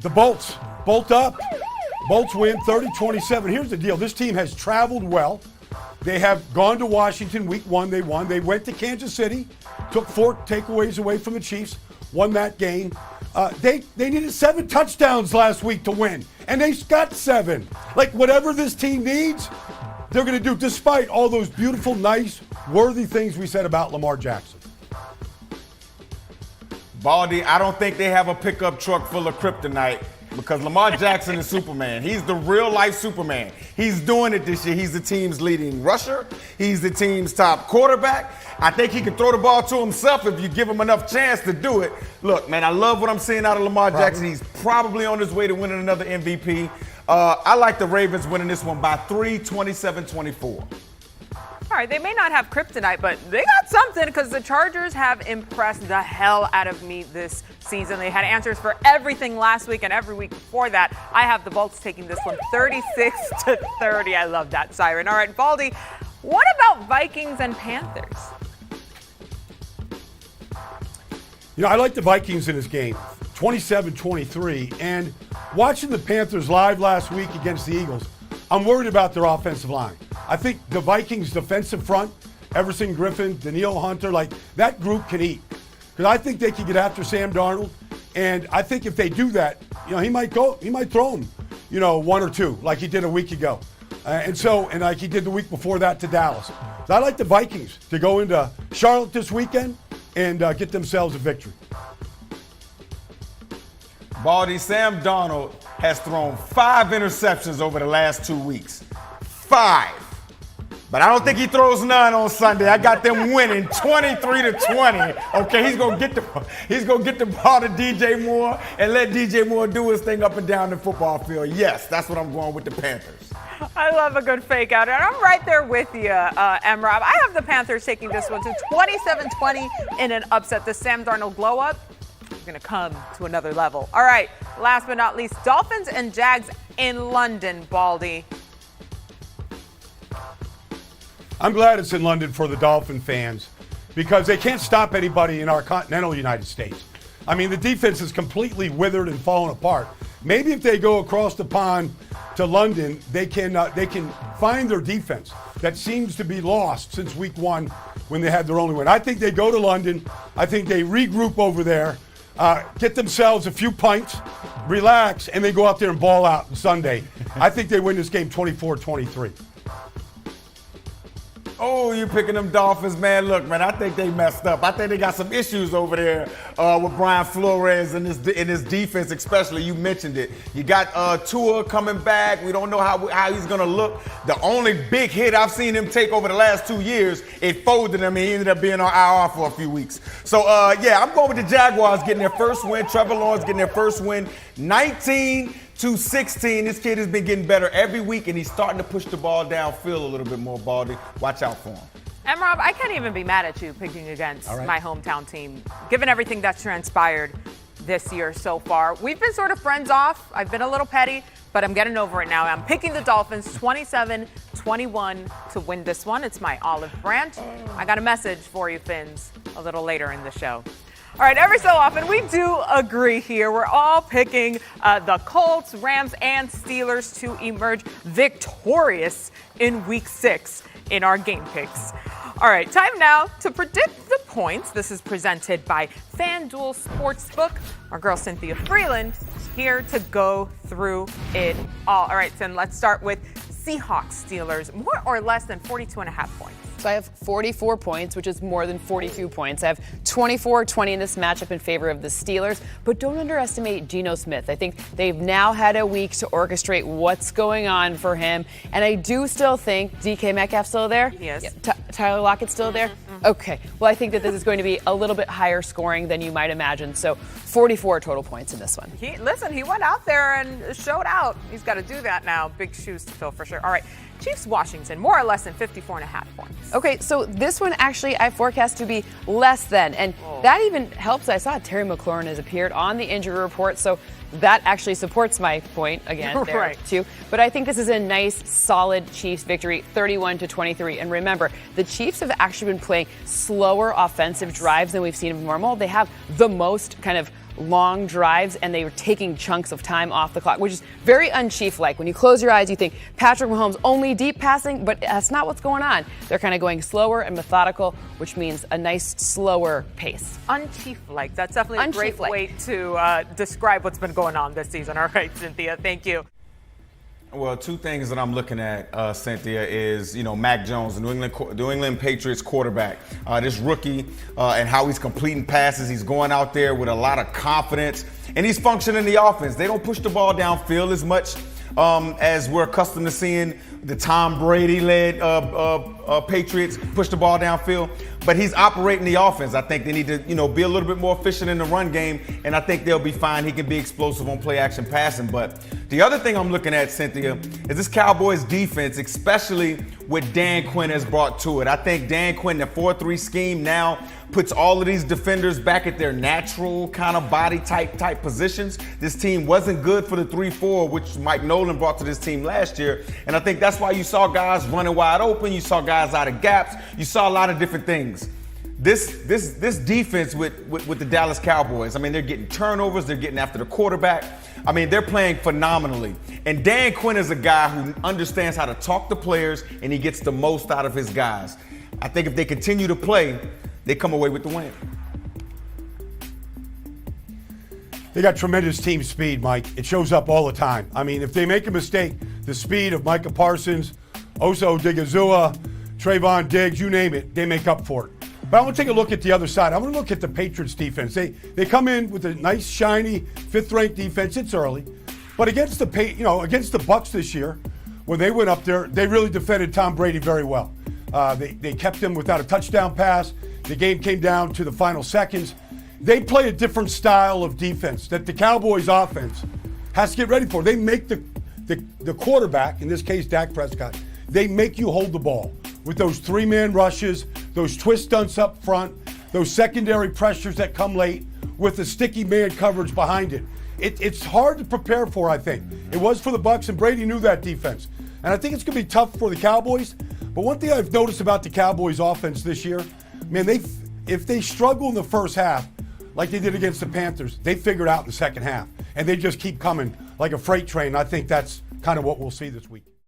The Bolts. Bolt up. Bolts win 30-27. Here's the deal. This team has traveled well. They have gone to Washington week 1. They won. They went to Kansas City, took 4 takeaways away from the Chiefs, won that game. They needed 7 touchdowns last week to win, and they got 7. Like, whatever this team needs, they're going to do, despite all those beautiful, nice, worthy things we said about Lamar Jackson. Baldy, I don't think they have a pickup truck full of kryptonite because Lamar Jackson is Superman. He's the real-life Superman. He's doing it this year. He's the team's leading rusher. He's the team's top quarterback. I think he can throw the ball to himself if you give him enough chance to do it. Look, man, I love what I'm seeing out of Lamar Jackson. He's probably on his way to winning another MVP. I like the Ravens winning this one by 3, 27-24. All right, they may not have kryptonite, but they got something because the Chargers have impressed the hell out of me this season. They had answers for everything last week and every week before that. I have the Bolts taking this one 36-30. I love that siren. All right, Baldy, what about Vikings and Panthers? You know, I like the Vikings in this game, 27-23. And watching the Panthers live last week against the Eagles, I'm worried about their offensive line. I think the Vikings' defensive front, Everson Griffin, Danielle Hunter, like that group can eat. Because I think they can get after Sam Darnold. And I think if they do that, you know, he might throw him, you know, 1 or 2 like he did a week ago. And like he did the week before that to Dallas. So I like the Vikings to go into Charlotte this weekend and get themselves a victory. Baldy, Sam Darnold has thrown 5 interceptions over the last 2 weeks. 5. But I don't think he throws none on Sunday. I got them winning 23-20. Okay, he's gonna get the ball to DJ Moore and let DJ Moore do his thing up and down the football field. Yes, that's what I'm going with the Panthers. I love a good fake out, and I'm right there with you, M-Rob. I have the Panthers taking this one to 27-20 in an upset. The Sam Darnold blow up is going to come to another level. All right, last but not least, Dolphins and Jags in London, Baldy. I'm glad it's in London for the Dolphin fans because they can't stop anybody in our continental United States. I mean, the defense is completely withered and fallen apart. Maybe if they go across the pond to London, they can find their defense that seems to be lost since week 1 when they had their only win. I think they go to London. I think they regroup over there, get themselves a few pints, relax, and they go out there and ball out on Sunday. I think they win this game 24-23. Oh, you picking them Dolphins, man. Look, man, I think they messed up. I think they got some issues over there with Brian Flores and his defense, especially. You mentioned it. You got Tua coming back. We don't know how he's going to look. The only big hit I've seen him take over the last 2 years, it folded him, and he ended up being on IR for a few weeks. So, yeah, I'm going with the Jaguars getting their first win. Trevor Lawrence getting their first win. 19-16. This kid has been getting better every week, and he's starting to push the ball downfield a little bit more, Baldy. Watch out for him. And Rob, I can't even be mad at you picking against my hometown team, given everything that's transpired this year so far. We've been sort of friends off. I've been a little petty, but I'm getting over it now. I'm picking the Dolphins 27-21 to win this one. It's my olive branch. I got a message for you, Finns, a little later in the show. All right, every so often we do agree here. We're all picking the Colts, Rams, and Steelers to emerge victorious in Week 6 in our game picks. All right, time now to predict the points. This is presented by FanDuel Sportsbook. Our girl Cynthia Freeland is here to go through it all. All right, then let's start with Seahawks Steelers, more or less than 42.5 points. So I have 44 points, which is more than 42 points. I have 24-20 in this matchup in favor of the Steelers, but don't underestimate Geno Smith. I think they've now had a week to orchestrate what's going on for him, and I do still think DK Metcalf's still there. Yes. Yeah, Tyler Lockett's still there. Okay. Well, I think that this is going to be a little bit higher scoring than you might imagine. So 44 total points in this one. He went out there and showed out. He's got to do that now. Big shoes to fill for sure. All right. Chiefs Washington, more or less than 54.5 points. Okay, so this one actually I forecast to be less than, and that even helps. I saw Terry McLaurin has appeared on the injury report, so that actually supports my point again there right. too. But I think this is a nice, solid Chiefs victory, 31-23. And remember, the Chiefs have actually been playing slower offensive drives than we've seen of normal. They have the most kind of long drives, and they were taking chunks of time off the clock, which is very un-Chief-like. When you close your eyes, you think Patrick Mahomes only deep passing, but that's not what's going on. They're kind of going slower and methodical, which means a nice, slower pace. Un-Chief-like. That's definitely a great way to describe what's been going on this season. All right, Cynthia, thank you. Well, two things that I'm looking at, Cynthia, is, Mac Jones, the New England Patriots quarterback. This rookie and how he's completing passes. He's going out there with a lot of confidence, and he's functioning the offense. They don't push the ball downfield as much as we're accustomed to seeing the Tom Brady-led Patriots push the ball downfield. But he's operating the offense. I think they need to, be a little bit more efficient in the run game, and I think they'll be fine. He can be explosive on play-action passing. But the other thing I'm looking at, Cynthia, is this Cowboys defense, especially what Dan Quinn has brought to it. I think Dan Quinn, the 4-3 scheme now puts all of these defenders back at their natural kind of body type positions. This team wasn't good for the 3-4, which Mike Nolan brought to this team last year. And I think that's why you saw guys running wide open. You saw guys out of gaps. You saw a lot of different things. This defense with the Dallas Cowboys, they're getting turnovers. They're getting after the quarterback. They're playing phenomenally. And Dan Quinn is a guy who understands how to talk to players, and he gets the most out of his guys. I think if they continue to play, they come away with the win. They got tremendous team speed, Mike. It shows up all the time. If they make a mistake, the speed of Micah Parsons, Oso Digizua, Trayvon Diggs, you name it, they make up for it. But I want to take a look at the other side. I want to look at the Patriots defense. They come in with a nice, shiny, fifth-ranked defense. It's early. But against the Bucs this year, when they went up there, they really defended Tom Brady very well. They kept him without a touchdown pass. The game came down to the final seconds. They play a different style of defense that the Cowboys offense has to get ready for. They make the quarterback, in this case Dak Prescott, they make you hold the ball with those three-man rushes, those twist stunts up front, those secondary pressures that come late with the sticky man coverage behind it. It's hard to prepare for, I think. It was for the Bucs, and Brady knew that defense. And I think it's going to be tough for the Cowboys. But one thing I've noticed about the Cowboys offense this year, if they struggle in the first half, like they did against the Panthers, they figure it out in the second half. And they just keep coming like a freight train. I think that's kind of what we'll see this week.